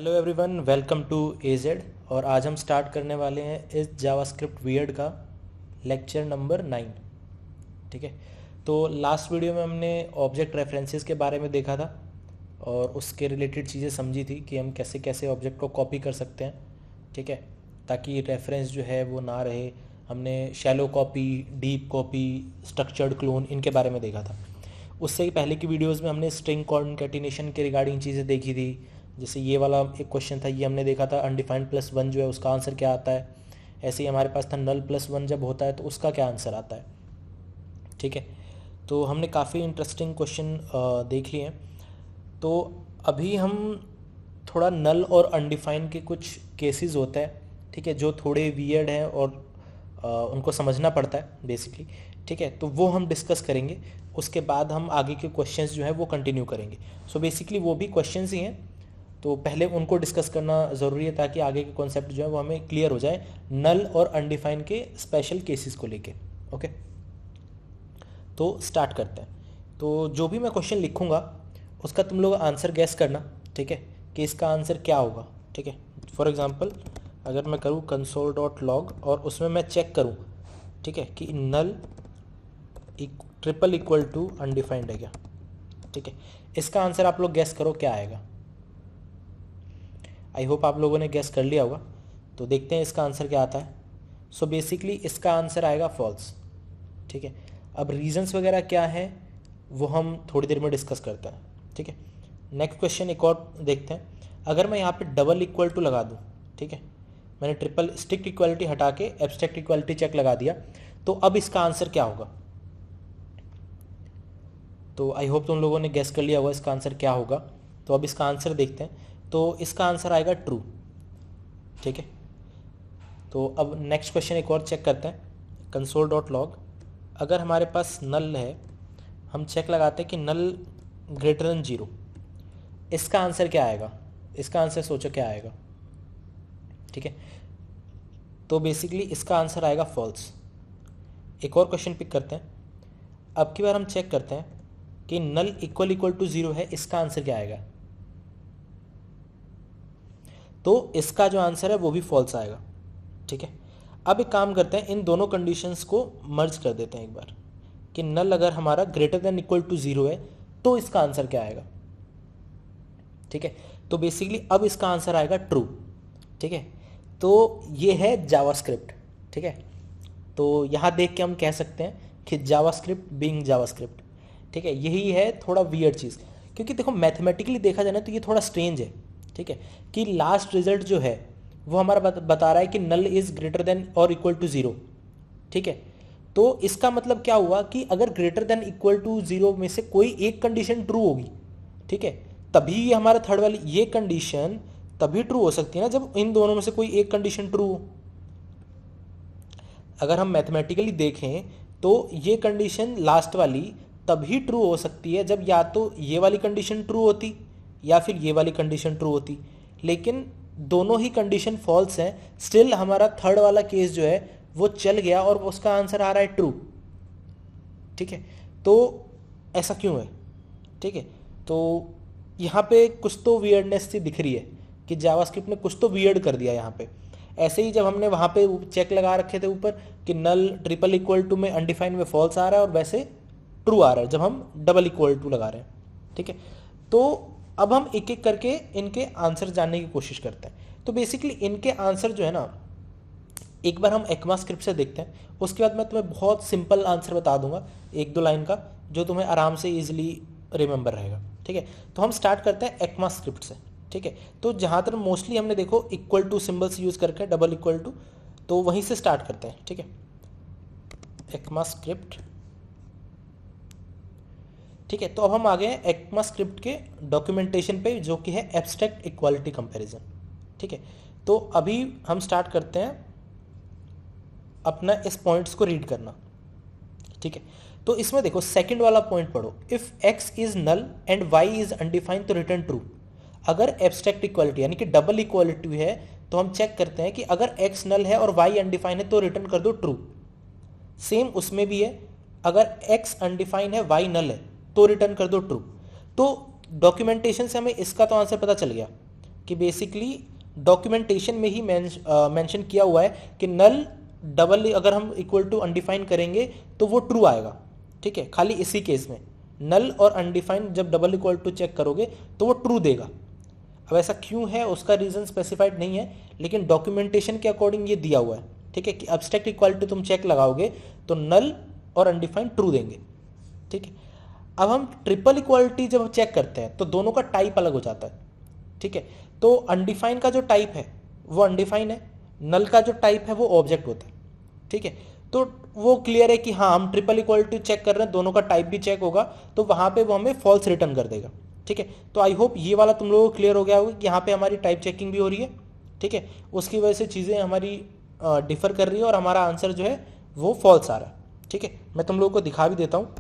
Hello everyone, welcome to AZ. और आज हम स्टार्ट करने वाले हैं इस जावास्क्रिप्ट वियर्ड का लेक्चर नंबर 9। ठीक है, तो लास्ट वीडियो में हमने ऑब्जेक्ट रेफरेंसेस के बारे में देखा था और उसके रिलेटेड चीज़ें समझी थी कि हम कैसे कैसे ऑब्जेक्ट को कॉपी कर सकते हैं। ठीक है, ताकि रेफरेंस जो है वो ना रहे। हमने shallow copy, deep copy, structured clone, इनके बारे में देखा था। उससे पहले की वीडियोस में हमने स्ट्रिंग कॉन्कैटिनेशन के रिगार्डिंग चीज़ें देखी थी। जैसे ये वाला एक क्वेश्चन था, ये हमने देखा था अनडिफाइंड प्लस वन जो है उसका आंसर क्या आता है। ऐसे ही हमारे पास था नल प्लस वन जब होता है तो उसका क्या आंसर आता है। ठीक है, तो हमने काफ़ी इंटरेस्टिंग क्वेश्चन देख लिए हैं। तो अभी हम थोड़ा नल और अनडिफाइंड के कुछ केसेस होते हैं, ठीक है, जो थोड़े वियर्ड हैं और उनको समझना पड़ता है बेसिकली। ठीक है, तो वो हम डिस्कस करेंगे। उसके बाद हम आगे के क्वेश्चंस जो है वो कंटिन्यू करेंगे। सो बेसिकली वो भी क्वेश्चंस ही हैं, तो पहले उनको डिस्कस करना ज़रूरी है ताकि आगे के कॉन्सेप्ट जो है वो हमें क्लियर हो जाए नल और अनडिफाइंड के स्पेशल केसेस को लेके। ओके, तो स्टार्ट करते हैं। तो जो भी मैं क्वेश्चन लिखूंगा उसका तुम लोग आंसर गैस करना। ठीक है, कि इसका आंसर क्या होगा। ठीक है, फॉर एग्जांपल अगर मैं करूँ console.log और उसमें मैं चेक करूँ, ठीक है, कि नल ट्रिपल इक्वल टू अनडिफाइंड है क्या। ठीक है, इसका आंसर आप लोग गैस करो क्या आएगा। आई होप आप लोगों ने गैस कर लिया होगा। तो देखते हैं इसका आंसर क्या आता है। सो बेसिकली इसका आंसर आएगा फॉल्स। ठीक है, अब रीजंस वगैरह क्या है वो हम थोड़ी देर में डिस्कस करते हैं। ठीक है, नेक्स्ट क्वेश्चन एक और देखते हैं। अगर मैं यहाँ पे डबल इक्वल टू लगा दूँ, ठीक है, मैंने ट्रिपल स्ट्रिक्ट इक्वालिटी हटा के एब्स्ट्रैक्ट इक्वालिटी चेक लगा दिया, तो अब इसका आंसर क्या होगा। तो आई होप तुम लोगों ने गेस कर लिया होगा इसका आंसर क्या होगा। तो अब इसका आंसर देखते हैं। तो इसका आंसर आएगा ट्रू। ठीक है, तो अब नेक्स्ट क्वेश्चन एक और चेक करते हैं। console.log अगर हमारे पास नल है, हम चेक लगाते हैं कि नल ग्रेटर देन जीरो, इसका आंसर क्या आएगा। इसका आंसर सोचो क्या आएगा। ठीक है, तो बेसिकली इसका आंसर आएगा फॉल्स। एक और क्वेश्चन पिक करते हैं। अब की बार हम चेक करते हैं कि नल इक्वल टू जीरो है, इसका आंसर क्या आएगा। तो इसका जो आंसर है वो भी फॉल्स आएगा। ठीक है, अब एक काम करते हैं, इन दोनों कंडीशंस को मर्ज कर देते हैं एक बार, कि नल अगर हमारा greater than equal to zero है तो इसका आंसर क्या आएगा। ठीक है, तो बेसिकली अब इसका आंसर आएगा ट्रू। ठीक है, तो ये है जावास्क्रिप्ट। ठीक है, तो यहाँ देख के हम कह सकते हैं कि जावास्क्रिप्ट बीइंग जावास्क्रिप्ट। ठीक है, यही है थोड़ा वियर्ड चीज़, क्योंकि देखो मैथमेटिकली देखा जाए ना तो ये थोड़ा स्ट्रेंज है। ठीक है, कि लास्ट रिजल्ट जो है वो हमारा बता रहा है कि नल इज़ ग्रेटर देन और इक्वल टू ज़ीरो। ठीक है, तो इसका मतलब क्या हुआ कि अगर greater than equal to zero में से कोई एक कंडीशन ट्रू होगी, ठीक है, तभी ये हमारा थर्ड वाली ये कंडीशन तभी ट्रू हो सकती है ना जब इन दोनों में से कोई एक कंडीशन ट्रू हो। अगर हम मैथमेटिकली देखें तो ये कंडीशन लास्ट वाली तभी ट्रू हो सकती है जब या तो ये वाली कंडीशन ट्रू होती या फिर ये वाली कंडीशन ट्रू होती। लेकिन दोनों ही कंडीशन फॉल्स हैं, स्टिल हमारा थर्ड वाला केस जो है वो चल गया और उसका आंसर आ रहा है ट्रू। ठीक है, तो ऐसा क्यों है। ठीक है, तो यहाँ पे कुछ तो वियर्डनेस सी दिख रही है कि जावास्क्रिप्ट ने कुछ तो वियर्ड कर दिया यहाँ पे। ऐसे ही जब हमने वहाँ पे चेक लगा रखे थे ऊपर कि नल ट्रिपल इक्वल टू में अनडिफाइंड में फॉल्स आ रहा है और वैसे ट्रू आ रहा है जब हम डबल इक्वल टू लगा रहे हैं। ठीक है, तो अब हम एक एक करके इनके आंसर जानने की कोशिश करते हैं। तो बेसिकली इनके आंसर जो है ना, एक बार हम ECMAScript से देखते हैं, उसके बाद मैं तुम्हें बहुत सिंपल आंसर बता दूंगा एक दो लाइन का, जो तुम्हें आराम से ईजिली रिमेंबर रहेगा। ठीक है, तो हम स्टार्ट करते हैं ECMAScript से। ठीक है, तो जहाँ तक मोस्टली हमने देखो इक्वल टू सिम्बल्स यूज़ करके डबल इक्वल टू, तो वहीं से स्टार्ट करते हैं। ठीक है, ECMAScript। ठीक है, तो अब हम आ गए हैं ECMAScript के डॉक्यूमेंटेशन पे, जो कि है एब्स्ट्रैक्ट इक्वालिटी कंपैरिजन। ठीक है, तो अभी हम स्टार्ट करते हैं अपना इस पॉइंट्स को रीड करना। ठीक है, तो इसमें देखो सेकंड वाला पॉइंट पढ़ो, if x is null and y is undefined तो रिटर्न ट्रू। अगर एब्स्ट्रैक्ट इक्वालिटी यानी कि डबल इक्वालिटी है तो हम चेक करते हैं कि अगर x नल है और y अनडिफाइंड है तो रिटर्न कर दो ट्रू। सेम उसमें भी है, अगर x अनडिफाइंड है y नल है तो रिटर्न कर दो ट्रू। तो डॉक्यूमेंटेशन से हमें इसका तो आंसर पता चल गया कि कि बेसिकली डॉक्यूमेंटेशन में ही मेंशन किया हुआ है कि नल डबल अगर हम इक्वल टू अनडिफाइन करेंगे तो वो ट्रू आएगा, ठीक है। खाली इसी केस में नल और अनडिफाइंड जब डबल इक्वल टू चेक करोगे तो वो ट्रू देगा। अब ऐसा क्यों है उसका रीज़न स्पेसिफाइड नहीं है, लेकिन डॉक्यूमेंटेशन के अकॉर्डिंग ये दिया हुआ है, ठीक है, कि एब्स्ट्रैक्ट इक्वालिटी तुम चेक लगाओगे तो नल और अनडिफाइंड ट्रू देंगे, ठीक है। अब हम ट्रिपल इक्वालिटी जब चेक करते हैं तो दोनों का टाइप अलग हो जाता है, ठीक है। तो अनडिफाइन का जो टाइप है वो अनडिफाइन है, नल का जो टाइप है वो ऑब्जेक्ट होता है, ठीक है। तो वो क्लियर है कि हाँ हम ट्रिपल इक्वालिटी चेक कर रहे हैं, दोनों का टाइप भी चेक होगा, तो वहाँ पे वो हमें फॉल्स रिटर्न कर देगा, ठीक है। तो आई होप ये वाला तुम लोगों को क्लियर हो गया होगा कि यहाँ पे हमारी टाइप चेकिंग भी हो रही है, ठीक है। उसकी वजह से चीज़ें हमारी डिफर कर रही है और हमारा आंसर जो है वो फॉल्स आ रहा है, ठीक है। मैं तुम लोगों को दिखा भी देता हूँ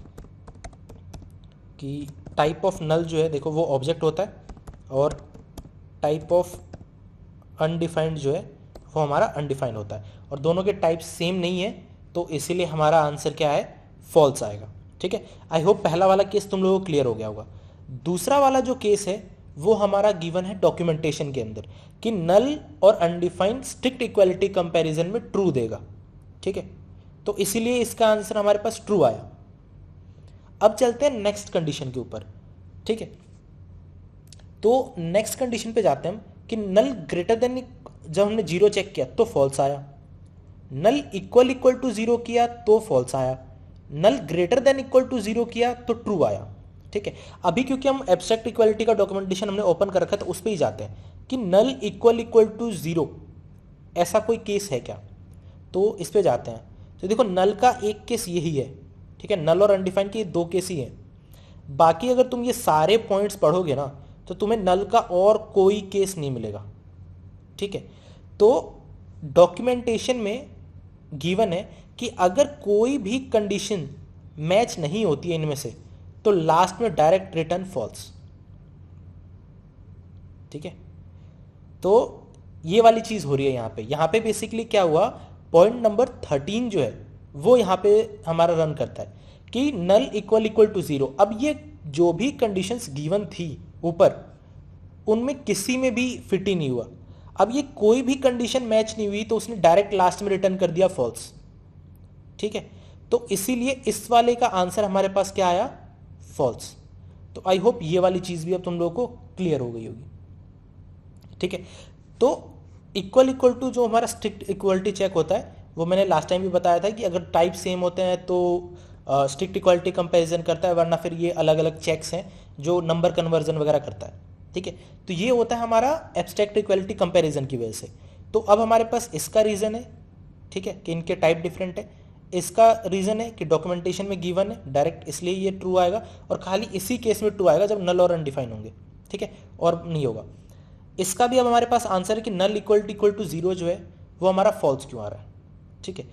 कि टाइप ऑफ नल जो है देखो वो ऑब्जेक्ट होता है और टाइप ऑफ अनडिफाइंड जो है वो हमारा अनडिफाइंड होता है, और दोनों के टाइप सेम नहीं है, तो इसीलिए हमारा आंसर क्या है, फॉल्स आएगा, ठीक है। आई होप पहला वाला केस तुम लोगों को क्लियर हो गया होगा। दूसरा वाला जो केस है वो हमारा गिवन है डॉक्यूमेंटेशन के अंदर कि नल और अनडिफाइंड स्ट्रिक्ट इक्वालिटी कंपैरिजन में ट्रू देगा, ठीक है। तो इसीलिए इसका आंसर हमारे पास ट्रू आया। अब चलते हैं नेक्स्ट कंडीशन के ऊपर, ठीक है। तो नेक्स्ट कंडीशन पे जाते हैं हम कि नल ग्रेटर देन, जब हमने जीरो चेक किया तो फॉल्स आया, नल इक्वल टू जीरो किया तो फॉल्स आया, null greater than equal to zero किया तो ट्रू आया, ठीक है। अभी क्योंकि हम एब्स्ट्रैक्ट इक्वालिटी का डॉक्यूमेंटेशन हमने ओपन कर रखा है तो उस पर ही जाते हैं कि नल इक्वल टू जीरो ऐसा कोई केस है क्या, तो इस पे जाते हैं। तो देखो नल का एक केस यही है, ठीक है, नल और अनडिफाइंड के दो केस ही हैं। बाकी अगर तुम ये सारे पॉइंट्स पढ़ोगे ना तो तुम्हें नल का और कोई केस नहीं मिलेगा, ठीक है। तो डॉक्यूमेंटेशन में गिवन है कि अगर कोई भी कंडीशन मैच नहीं होती है इनमें से तो लास्ट में डायरेक्ट रिटर्न फॉल्स, ठीक है। तो ये वाली चीज हो रही है यहां पे बेसिकली क्या हुआ, पॉइंट नंबर 13 जो है वो यहां पे हमारा रन करता है कि नल इक्वल टू जीरो। अब ये जो भी कंडीशंस गिवन थी ऊपर उनमें किसी में भी फिट ही नहीं हुआ। अब ये कोई भी कंडीशन मैच नहीं हुई तो उसने डायरेक्ट लास्ट में रिटर्न कर दिया फॉल्स, ठीक है। तो इसीलिए इस वाले का आंसर हमारे पास क्या आया, फॉल्स। तो आई होप ये वाली चीज भी अब तुम लोगों को क्लियर हो गई होगी, ठीक है। तो इक्वल टू जो हमारा स्ट्रिक्ट इक्वलिटी चेक होता है वो मैंने लास्ट टाइम भी बताया था कि अगर टाइप सेम होते हैं तो स्ट्रिक्ट इक्वालिटी कंपैरिजन करता है, वरना फिर ये अलग अलग चेक्स हैं जो नंबर कन्वर्जन वगैरह करता है, ठीक है। तो ये होता है हमारा एब्स्ट्रैक्ट इक्वालिटी कंपैरिजन की वजह से। तो अब हमारे पास इसका रीज़न है, ठीक है, कि इनके टाइप डिफरेंट है। इसका रीज़न है कि डॉक्यूमेंटेशन में गिवन है डायरेक्ट, इसलिए ये ट्रू आएगा, और खाली इसी केस में ट्रू आएगा जब नल और अनडिफाइन होंगे, ठीक है, और नहीं होगा। इसका भी अब हमारे पास आंसर है कि नल इक्वल टू जीरो जो है वो हमारा फॉल्स क्यों आ रहा है, ठीक है।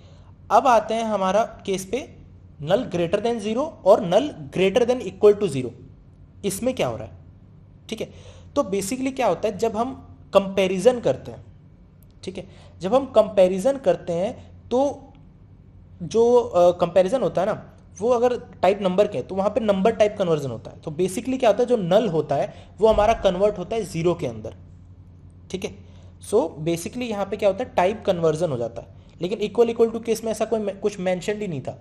अब आते हैं हमारा केस पे नल ग्रेटर देन जीरो और null greater than equal to zero, इसमें क्या हो रहा है, ठीक है। तो बेसिकली क्या होता है जब हम कंपैरिजन करते हैं, ठीक है, जब हम कंपैरिजन करते हैं तो जो कंपैरिजन होता है ना वो अगर टाइप नंबर के तो वहां पे नंबर टाइप कन्वर्जन होता है। तो बेसिकली क्या होता है जो नल होता है वो हमारा कन्वर्ट होता है जीरो के अंदर, ठीक है। सो बेसिकली यहाँ पे क्या होता है टाइप कन्वर्जन हो जाता है, लेकिन इक्वल टू केस में ऐसा कोई कुछ मेंशन ही नहीं था,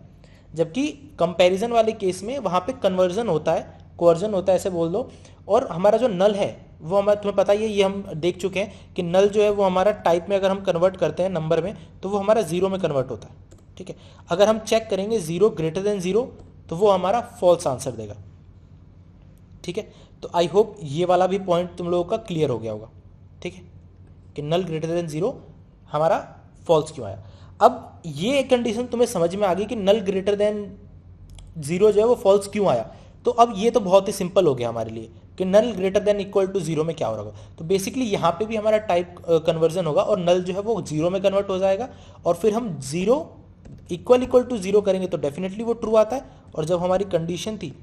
जबकि कंपैरिजन वाले केस में वहाँ पे कन्वर्जन होता है, कोवर्जन होता है ऐसे बोल दो। और हमारा जो नल है वो हमारा तुम्हें पता ही है, ये हम देख चुके हैं कि नल जो है वो हमारा टाइप में अगर हम कन्वर्ट करते हैं नंबर में तो वो हमारा जीरो में कन्वर्ट होता है, ठीक है। अगर हम चेक करेंगे जीरो ग्रेटर देन जीरो तो वो हमारा फॉल्स आंसर देगा, ठीक है। तो आई होप ये वाला भी पॉइंट तुम लोगों का क्लियर हो गया होगा, ठीक है, कि नल ग्रेटर देन जीरो हमारा फॉल्स क्यों आया। अब ये कंडीशन तुम्हें समझ में आ गई कि नल ग्रेटर देन जीरो जो है वो फॉल्स क्यों आया। तो अब ये तो बहुत ही सिंपल हो गया हमारे लिए कि null greater than equal to zero में क्या हो रहा होगा। तो बेसिकली यहाँ पे भी हमारा टाइप कन्वर्जन होगा और नल जो है वो जीरो में कन्वर्ट हो जाएगा, और फिर हम जीरो इक्वल टू जीरो करेंगे तो डेफिनेटली वो ट्रू आता है। और जब हमारी कंडीशन थी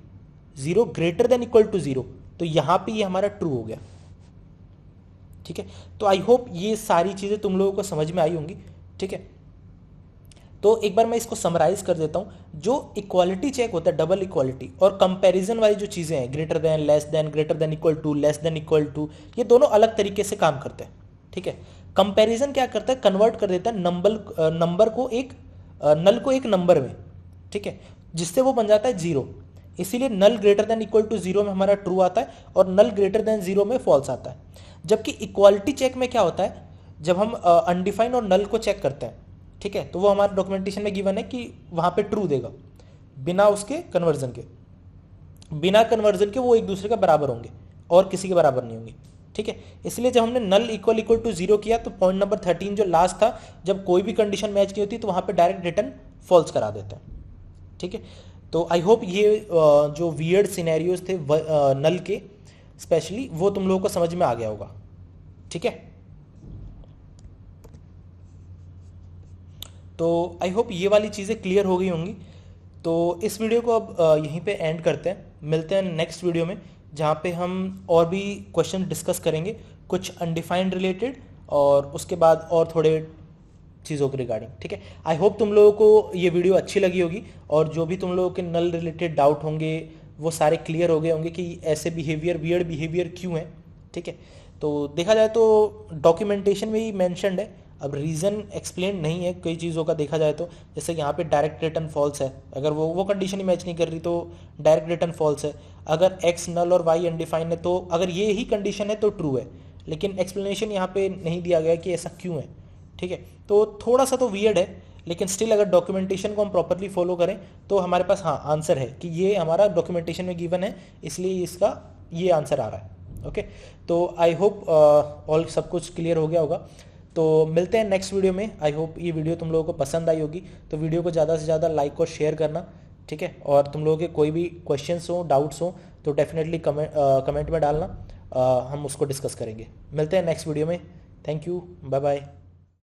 zero greater than equal to zero तो यहाँ पे ये हमारा ट्रू हो गया, ठीक है। तो आई होप ये सारी चीज़ें तुम लोगों को समझ में आई होंगी, ठीक है। तो एक बार मैं इसको समराइज कर देता हूँ। जो इक्वालिटी चेक होता है, डबल इक्वालिटी और कंपैरिजन वाली जो चीज़ें हैं, greater than, less than, greater than equal to, less than equal to, ये दोनों अलग तरीके से काम करते हैं। ठीक है, कंपैरिजन क्या करता है, कन्वर्ट कर देता है नंबर को एक नल को एक नंबर में। ठीक है, जिससे वो बन जाता है जीरो। इसीलिए null greater than equal to zero में हमारा ट्रू आता है और नल ग्रेटर देन जीरो में फॉल्स आता है। जबकि इक्वालिटी चेक में क्या होता है, जब हम अनडिफाइन और नल को चेक करते हैं, ठीक है, तो वो हमारे डॉक्यूमेंटेशन में गिवन है कि वहां पे ट्रू देगा, बिना उसके कन्वर्जन के। बिना कन्वर्जन के वो एक दूसरे का बराबर होंगे और किसी के बराबर नहीं होंगे। ठीक है, इसलिए जब हमने नल इक्वल इक्वल टू जीरो किया तो पॉइंट नंबर 13 जो लास्ट था, जब कोई भी कंडीशन मैच नहीं होती तो वहां पे डायरेक्ट रिटर्न फॉल्स करा देते हैं। ठीक है, तो आई होप ये जो वियर्ड सिनेरियोज थे नल के स्पेशली, वो तुम लोगों को समझ में आ गया होगा। ठीक है, तो आई होप ये वाली चीज़ें क्लियर हो गई होंगी। तो इस वीडियो को अब यहीं पे एंड करते हैं, मिलते हैं नेक्स्ट वीडियो में, जहाँ पे हम और भी क्वेश्चन डिस्कस करेंगे, कुछ अनडिफाइंड रिलेटेड और उसके बाद और थोड़े चीज़ों के रिगार्डिंग। ठीक है, आई होप तुम लोगों को ये वीडियो अच्छी लगी होगी और जो भी तुम लोगों के नल रिलेटेड डाउट होंगे वो सारे क्लियर हो गए होंगे कि ऐसे बिहेवियर, वियर्ड बिहेवियर क्यों है। ठीक है, तो देखा जाए तो डॉक्यूमेंटेशन में ही मैंशनड है, अब रीज़न एक्सप्लेन नहीं है कई चीज़ों का। देखा जाए तो जैसे यहाँ पे डायरेक्ट रिटर्न फॉल्स है, अगर वो कंडीशन ही मैच नहीं कर रही तो डायरेक्ट रिटर्न फॉल्स है। अगर एक्स नल और वाई अनडिफाइंड है तो अगर ये ही कंडीशन है तो ट्रू है, लेकिन एक्सप्लेनेशन यहाँ पे नहीं दिया गया कि ऐसा क्यों है। ठीक है, तो थोड़ा सा तो वियर्ड है, लेकिन स्टिल अगर डॉक्यूमेंटेशन को हम प्रॉपरली फॉलो करें तो हमारे पास हाँ आंसर है कि ये हमारा डॉक्यूमेंटेशन में गिवन है, इसलिए इसका ये आंसर आ रहा है। ओके, तो आई होप ऑल सब कुछ क्लियर हो गया होगा। तो मिलते हैं नेक्स्ट वीडियो में। आई होप ये वीडियो तुम लोगों को पसंद आई होगी, तो वीडियो को ज़्यादा से ज़्यादा लाइक और शेयर करना। ठीक है, और तुम लोगों के कोई भी क्वेश्चंस हो, डाउट्स हो तो डेफिनेटली कमेंट में डालना, हम उसको डिस्कस करेंगे। मिलते हैं नेक्स्ट वीडियो में। Thank you, bye bye.